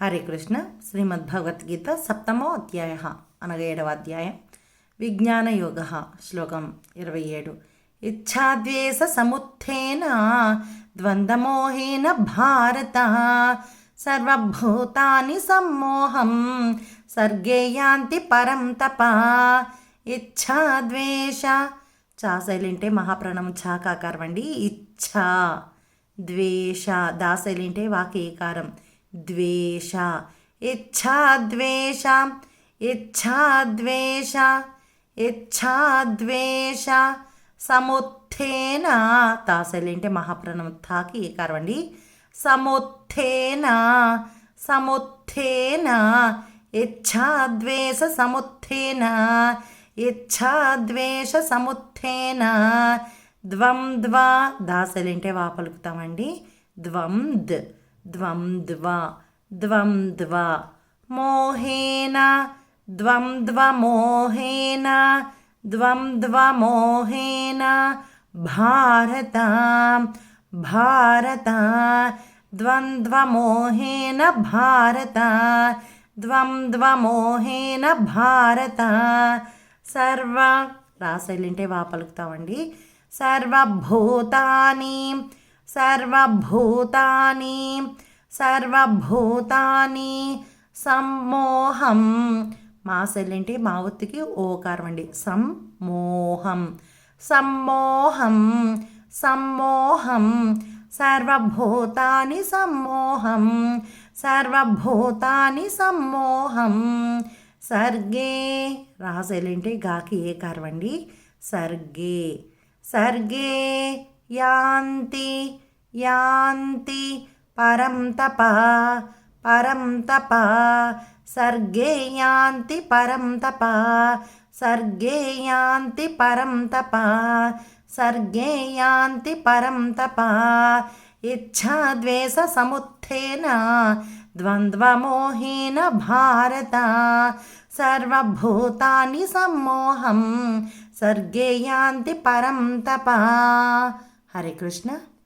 హరే కృష్ణ. శ్రీమద్భగవద్గీత సప్తమో అధ్యాయ అనగా 7వ అధ్యాయం విజ్ఞానయోగ. శ్లోకం 27. ఇచ్ఛాద్వేష సముత్థేన ద్వంద్వమోహేన భారత సర్వభూతాని సమ్మోహం సర్గే యాంతి పరం తప. ఇచ్ఛాద్వేష చా సైలెంటే మహాప్రణవం ఛా కాకారం అండి. ఇచ్ఛా ద్వేష దా సైలెంటే వాకేకారం ద్వేష. ఇచ్ఛాద్వేష ఇచ్ఛాద్వేష ఇచ్ఛాద్వేష సముత్థేన తా సైలెంటే మహాప్రణవం థాకి ఏకారం అండి. సముత్థేన సముత్థేన ఇచ్ఛాద్వేష సముత్థేన ఇచ్ఛాద్వేష సముత్థేన ద్వంద్వ దా సైలెంటే వా పలుకుతామండి. ద్వంద్ ద్వంద్వ ద్వంద్వ మోహేన ద్వంద్వమోహేన ద్వంద్వమోహేన భారత భారత ద్వంద్వమోహేన భారత ద్వంద్వమోహేన భారత సర్వ రాసైలింటే వా పలుకుతామండి. సర్వభూతాని సర్వభూతాని సర్వభూతాని సమ్మోహం మా సెల్లింటి మా ఒత్తికి ఓకారం అండి. సమ్మోహం సమ్మోహం సమ్మోహం సర్వభూతాని సమ్మోహం సర్వభూతాని సమ్మోహం సర్గే రాసెల్లింటి గాకి ఏకారం అండి. సర్గే సర్గే యాంతి యాంతి పరం తప పరం తప సర్గే యాంతి పరం తప సర్గే యాంతి పరం తప సర్గే యాంతి పరం తప. ఇచ్ఛాద్వేష సముత్థేన ద్వంద్వమోహేన భారత సర్వభూతాని సమ్మోహం సర్గే యాంతి పరం తప. హరే కృష్ణ.